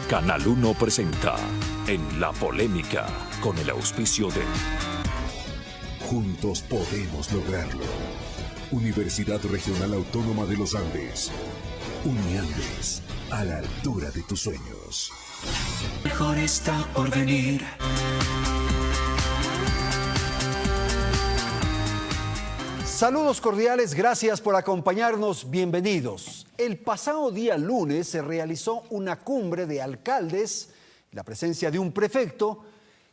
Canal 1 presenta En la Polémica, con el auspicio de Juntos podemos lograrlo. Universidad Regional Autónoma de los Andes. Uniandes, a la altura de tus sueños. Mejor está por venir. Saludos cordiales, gracias por acompañarnos, bienvenidos. El pasado día lunes se realizó una cumbre de alcaldes, la presencia de un prefecto,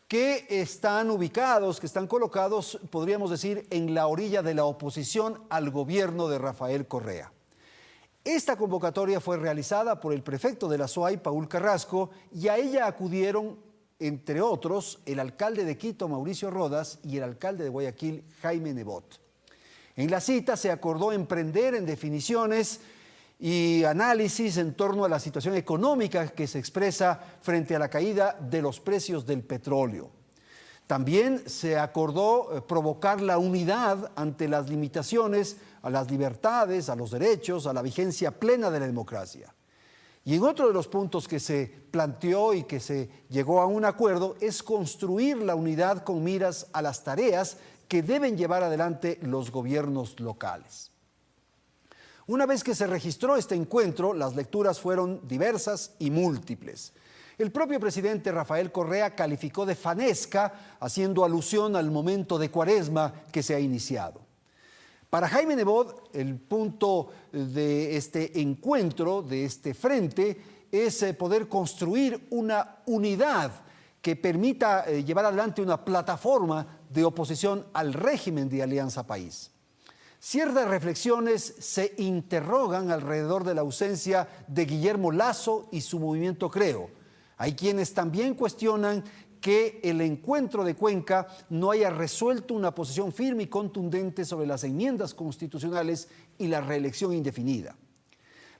que están ubicados, que están colocados, podríamos decir, en la orilla de la oposición al gobierno de Rafael Correa. Esta convocatoria fue realizada por el prefecto de la SUAY, Paul Carrasco, y a ella acudieron, entre otros, el alcalde de Quito, Mauricio Rodas, y el alcalde de Guayaquil, Jaime Nebot. En la cita se acordó emprender en definiciones y análisis en torno a la situación económica que se expresa frente a la caída de los precios del petróleo. También se acordó provocar la unidad ante las limitaciones a las libertades, a los derechos, a la vigencia plena de la democracia. Y en otro de los puntos que se planteó y que se llegó a un acuerdo es construir la unidad con miras a las tareas que deben llevar adelante los gobiernos locales. Una vez que se registró este encuentro, las lecturas fueron diversas y múltiples. El propio presidente Rafael Correa calificó de fanesca, haciendo alusión al momento de Cuaresma que se ha iniciado. Para Jaime Nebot, el punto de este encuentro, de este frente, es poder construir una unidad que permita llevar adelante una plataforma de oposición al régimen de Alianza País. Ciertas reflexiones se interrogan alrededor de la ausencia de Guillermo Lasso y su movimiento Creo. Hay quienes también cuestionan que el encuentro de Cuenca no haya resuelto una posición firme y contundente sobre las enmiendas constitucionales y la reelección indefinida.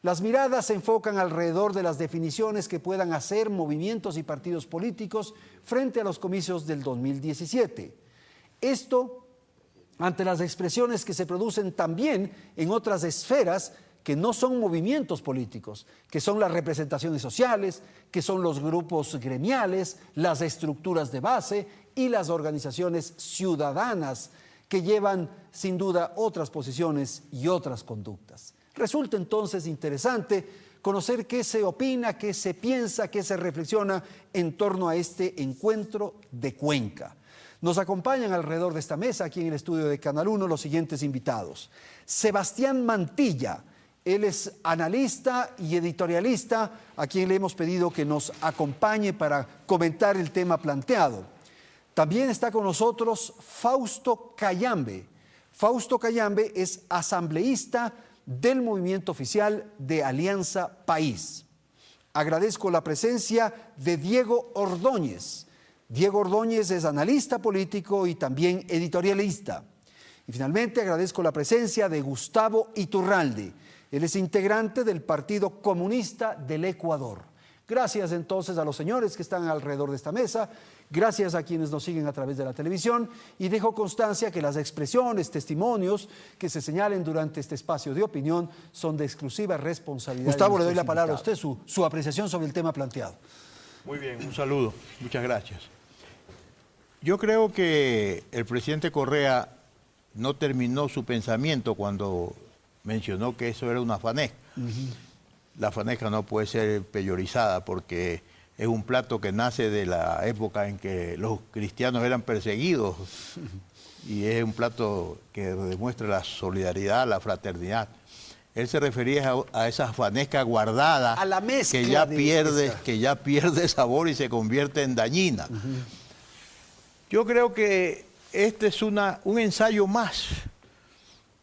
Las miradas se enfocan alrededor de las definiciones que puedan hacer movimientos y partidos políticos frente a los comicios del 2017. Esto ante las expresiones que se producen también en otras esferas que no son movimientos políticos, que son las representaciones sociales, que son los grupos gremiales, las estructuras de base y las organizaciones ciudadanas que llevan sin duda otras posiciones y otras conductas. Resulta entonces interesante conocer qué se opina, qué se piensa, qué se reflexiona en torno a este encuentro de Cuenca. Nos acompañan alrededor de esta mesa, aquí en el estudio de Canal 1, los siguientes invitados. Sebastián Mantilla, él es analista y editorialista, a quien le hemos pedido que nos acompañe para comentar el tema planteado. También está con nosotros Fausto Cayambe. Fausto Cayambe es asambleísta del movimiento oficial de Alianza País. Agradezco la presencia de Diego Ordóñez. Diego Ordóñez es analista político y también editorialista. Y finalmente agradezco la presencia de Gustavo Iturralde. Él es integrante del Partido Comunista del Ecuador. Gracias entonces a los señores que están alrededor de esta mesa, gracias a quienes nos siguen a través de la televisión y dejo constancia que las expresiones, testimonios que se señalen durante este espacio de opinión son de exclusiva responsabilidad. Gustavo, le doy la palabra a usted, su apreciación sobre el tema planteado. Muy bien, un saludo, muchas gracias. Yo creo que el presidente Correa no terminó su pensamiento cuando mencionó que eso era una fanesca. La fanesca no puede ser peyorizada porque es un plato que nace de la época en que los cristianos eran perseguidos y es un plato que demuestra la solidaridad, la fraternidad. Él se refería a esa fanesca guardada a la mezcla que ya pierde sabor y se convierte en dañina. Yo creo que este es un ensayo más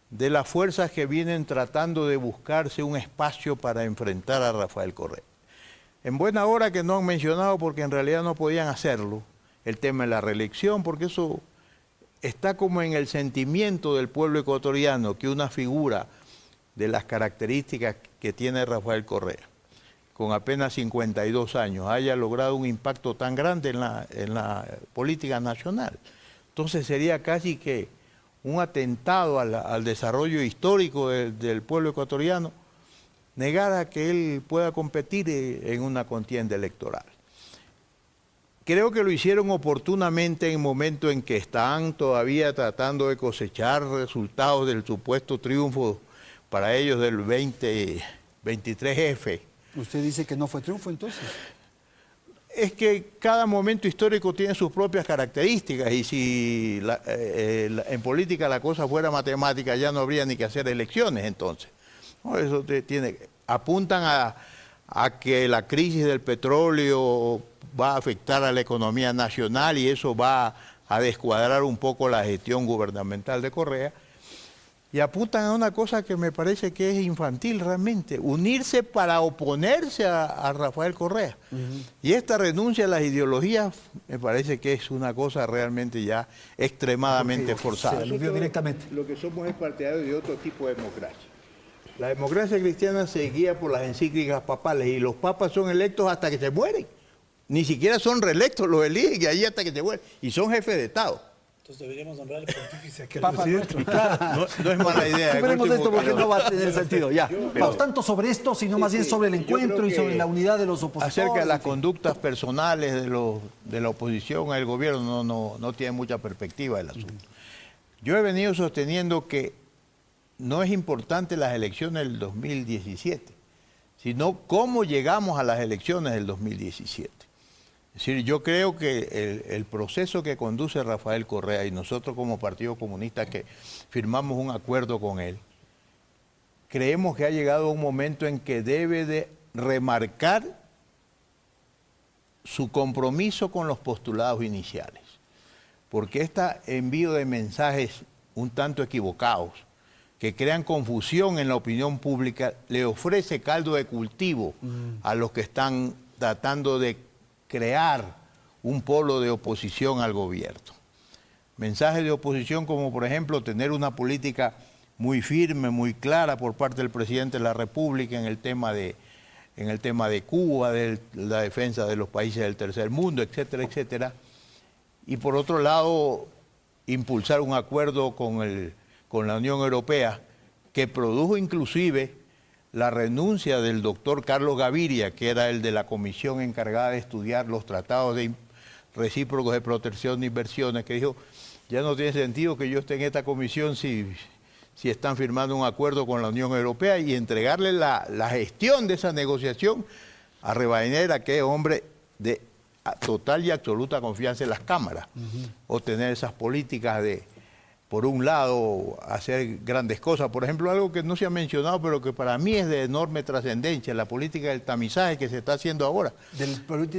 de las fuerzas que vienen tratando de buscarse un espacio para enfrentar a Rafael Correa. En buena hora que no han mencionado, porque en realidad no podían hacerlo, el tema de la reelección, porque eso está como en el sentimiento del pueblo ecuatoriano, que una figura de las características que tiene Rafael Correa, con apenas 52 años, haya logrado un impacto tan grande en la política nacional. Entonces sería casi que un atentado al desarrollo histórico del pueblo ecuatoriano negara que él pueda competir en una contienda electoral. Creo que lo hicieron oportunamente en el momento en que están todavía tratando de cosechar resultados del supuesto triunfo para ellos del 2023F. ¿Usted dice que no fue triunfo entonces? Es que cada momento histórico tiene sus propias características y si en política la cosa fuera matemática ya no habría ni que hacer elecciones entonces. No, eso apuntan a que la crisis del petróleo va a afectar a la economía nacional y eso va a descuadrar un poco la gestión gubernamental de Correa. Y apuntan a una cosa que me parece que es infantil realmente, unirse para oponerse a Rafael Correa. Y esta renuncia a las ideologías me parece que es una cosa realmente ya extremadamente forzada. Directamente. Lo que somos es partidarios de otro tipo de democracia. La democracia cristiana se guía por las encíclicas papales y los papas son electos hasta que se mueren. Ni siquiera son reelectos, los eligen y ahí hasta que se mueren. Y son jefes de Estado. Entonces deberíamos nombrar al pontífice aquí al Papa presidente. No es mala idea. Superemos esto porque no va a tener sentido. Ya. Vamos, tanto sobre esto, sino más bien sobre el encuentro y sobre la unidad de los opositores. Acerca de las conductas personales de la oposición al gobierno no tiene mucha perspectiva el asunto. Yo he venido sosteniendo que no es importante las elecciones del 2017, sino cómo llegamos a las elecciones del 2017. Es decir, yo creo que el proceso que conduce Rafael Correa y nosotros como Partido Comunista que firmamos un acuerdo con él, creemos que ha llegado un momento en que debe de remarcar su compromiso con los postulados iniciales. Porque este envío de mensajes un tanto equivocados, que crean confusión en la opinión pública, le ofrece caldo de cultivo a los que están tratando de crear un polo de oposición al gobierno. Mensajes de oposición como, por ejemplo, tener una política muy firme, muy clara por parte del presidente de la República en el tema de Cuba, de la defensa de los países del tercer mundo, etcétera, etcétera. Y por otro lado, impulsar un acuerdo con la Unión Europea que produjo inclusive la renuncia del doctor Carlos Gaviria, que era el de la comisión encargada de estudiar los tratados recíprocos de protección de inversiones, que dijo, ya no tiene sentido que yo esté en esta comisión si están firmando un acuerdo con la Unión Europea, y entregarle la gestión de esa negociación a Rivadeneira, que es hombre de total y absoluta confianza en las cámaras, o tener esas políticas de, por un lado, hacer grandes cosas. Por ejemplo, algo que no se ha mencionado, pero que para mí es de enorme trascendencia, la política del tamizaje que se está haciendo ahora.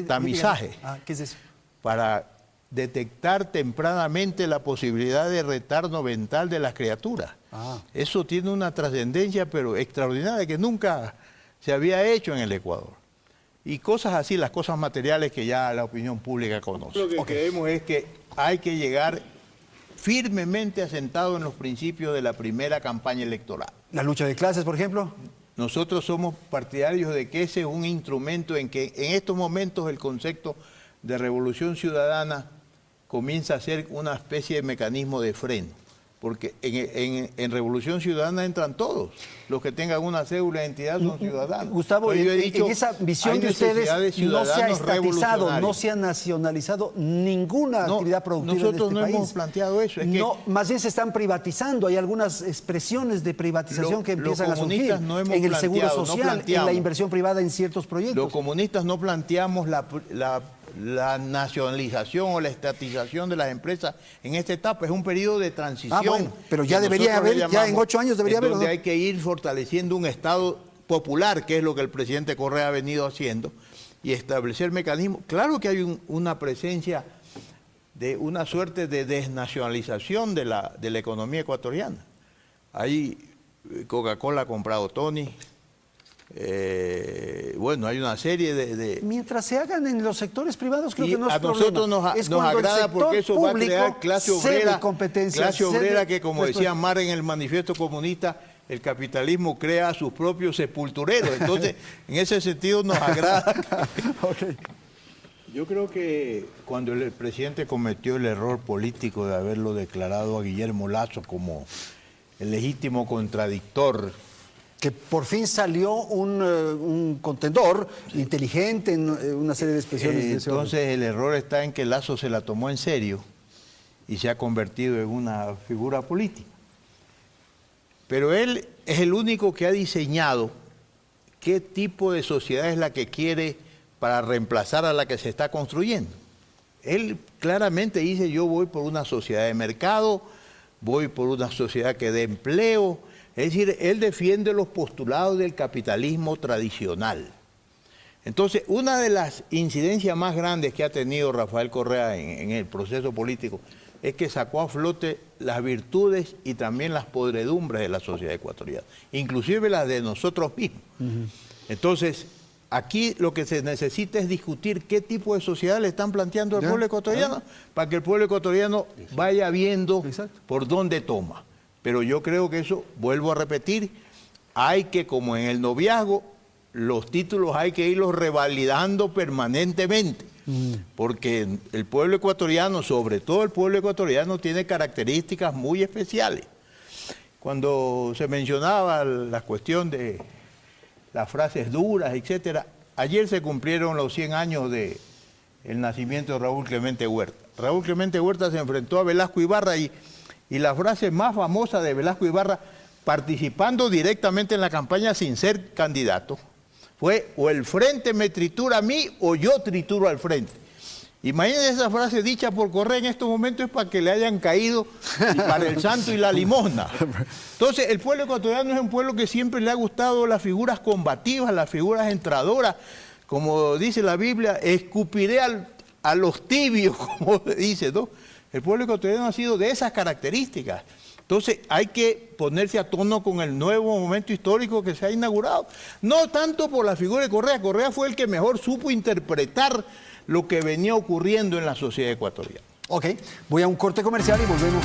Tamizaje. ¿Qué es eso? Para detectar tempranamente la posibilidad de retardo mental de las criaturas. Eso tiene una trascendencia, pero extraordinaria, que nunca se había hecho en el Ecuador. Y cosas así, las cosas materiales que ya la opinión pública conoce. Lo que creemos es que hay que llegar firmemente asentado en los principios de la primera campaña electoral. ¿La lucha de clases, por ejemplo? Nosotros somos partidarios de que ese es un instrumento en que en estos momentos el concepto de revolución ciudadana comienza a ser una especie de mecanismo de freno. Porque en Revolución Ciudadana entran todos. Los que tengan una cédula de identidad son ciudadanos. Gustavo, en esa visión de ustedes no se ha estatizado, no se ha nacionalizado ninguna actividad productiva de este país. Nosotros no hemos planteado eso. Más bien se están privatizando. Hay algunas expresiones de privatización que empiezan a surgir en el seguro social, en la inversión privada en ciertos proyectos. Los comunistas no planteamos la nacionalización o la estatización de las empresas en esta etapa. Es un periodo de transición. Bueno, pero ya debería haber, ya en 8 años debería haber. Donde hay que ir fortaleciendo un Estado popular, que es lo que el presidente Correa ha venido haciendo, y establecer mecanismos. Claro que hay una presencia de una suerte de desnacionalización de la economía ecuatoriana. Ahí Coca-Cola ha comprado Tony. Bueno, hay una serie de... Mientras se hagan en los sectores privados, creo que no es a nosotros nos agrada porque eso va a crear clase obrera que, como decía Marx en el Manifiesto Comunista, el capitalismo crea sus propios sepultureros. Entonces, en ese sentido nos agrada. Yo creo que cuando el presidente cometió el error político de haberlo declarado a Guillermo Lasso como el legítimo contradictor Que por fin salió un contendor inteligente en una serie de expresiones de ese orden. Entonces el error está en que Lasso se la tomó en serio y se ha convertido en una figura política. Pero él es el único que ha diseñado qué tipo de sociedad es la que quiere para reemplazar a la que se está construyendo. Él claramente dice, yo voy por una sociedad de mercado, voy por una sociedad que dé empleo. Es decir, él defiende los postulados del capitalismo tradicional. Entonces, una de las incidencias más grandes que ha tenido Rafael Correa en el proceso político es que sacó a flote las virtudes y también las podredumbres de la sociedad ecuatoriana, inclusive las de nosotros mismos. Entonces, aquí lo que se necesita es discutir qué tipo de sociedad le están planteando al pueblo ecuatoriano para que el pueblo ecuatoriano vaya viendo por dónde toma. Pero yo creo que eso, vuelvo a repetir, hay que, como en el noviazgo, los títulos hay que irlos revalidando permanentemente, porque el pueblo ecuatoriano, sobre todo el pueblo ecuatoriano, tiene características muy especiales. Cuando se mencionaba la cuestión de las frases duras, etcétera, ayer se cumplieron los 100 años del nacimiento de Raúl Clemente Huerta. Raúl Clemente Huerta se enfrentó a Velasco Ibarra y la frase más famosa de Velasco Ibarra, participando directamente en la campaña sin ser candidato, fue: o el frente me tritura a mí o yo trituro al frente. Imagínense esa frase dicha por Correa en estos momentos, es para que le hayan caído para el santo y la limosna. Entonces, el pueblo ecuatoriano es un pueblo que siempre le ha gustado las figuras combativas, las figuras entradoras. Como dice la Biblia, escupiré a los tibios, como dice, ¿no? El pueblo ecuatoriano ha sido de esas características. Entonces hay que ponerse a tono con el nuevo momento histórico que se ha inaugurado. No tanto por la figura de Correa. Correa fue el que mejor supo interpretar lo que venía ocurriendo en la sociedad ecuatoriana. Ok, voy a un corte comercial y volvemos.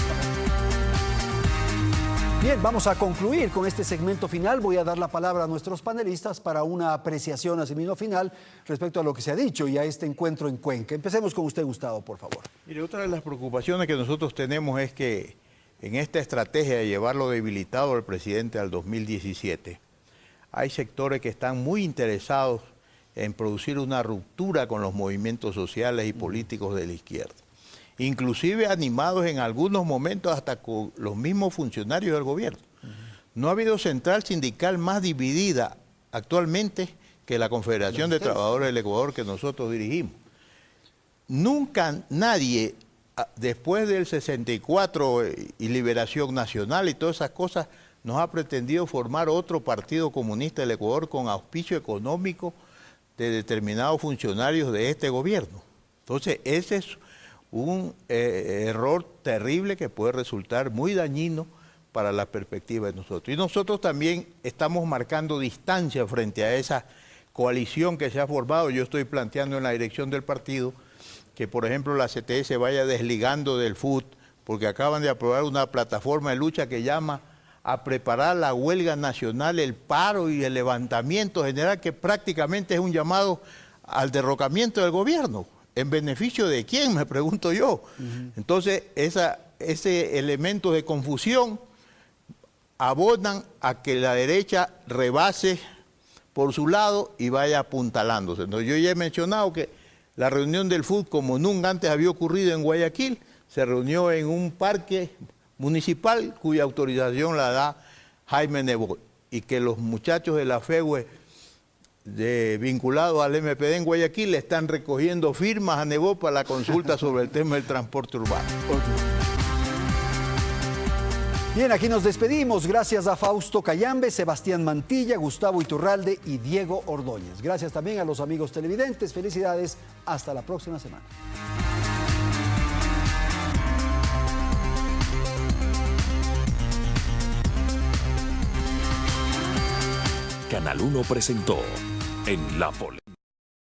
Bien, vamos a concluir con este segmento final. Voy a dar la palabra a nuestros panelistas para una apreciación asimismo final respecto a lo que se ha dicho y a este encuentro en Cuenca. Empecemos con usted, Gustavo, por favor. Mire, otra de las preocupaciones que nosotros tenemos es que en esta estrategia de llevarlo debilitado al presidente al 2017, hay sectores que están muy interesados en producir una ruptura con los movimientos sociales y políticos de la izquierda, inclusive animados en algunos momentos hasta con los mismos funcionarios del gobierno. No ha habido central sindical más dividida actualmente que la Confederación de Trabajadores del Ecuador que nosotros dirigimos. Nunca nadie, después del 64 y Liberación Nacional y todas esas cosas, nos ha pretendido formar otro partido comunista del Ecuador con auspicio económico de determinados funcionarios de este gobierno. Entonces, ese es un error terrible que puede resultar muy dañino para la perspectiva de nosotros. Y nosotros también estamos marcando distancia frente a esa coalición que se ha formado. Yo estoy planteando en la dirección del partido que, por ejemplo, la CTE se vaya desligando del FUT, porque acaban de aprobar una plataforma de lucha que llama a preparar la huelga nacional, el paro y el levantamiento general, que prácticamente es un llamado al derrocamiento del gobierno. ¿En beneficio de quién? Me pregunto yo. Entonces, ese elemento de confusión abonan a que la derecha rebase por su lado y vaya apuntalándose. Entonces, yo ya he mencionado que la reunión del FUT, como nunca antes había ocurrido en Guayaquil, se reunió en un parque municipal cuya autorización la da Jaime Nebot, y que los muchachos de la FEUE vinculados al MPD en Guayaquil le están recogiendo firmas a Nebot para la consulta sobre el tema del transporte urbano. Bien, aquí nos despedimos. Gracias a Fausto Cayambe, Sebastián Mantilla, Gustavo Iturralde y Diego Ordóñez. Gracias también a los amigos televidentes. Felicidades. Hasta la próxima semana. Canal 1 presentó En la Polémica.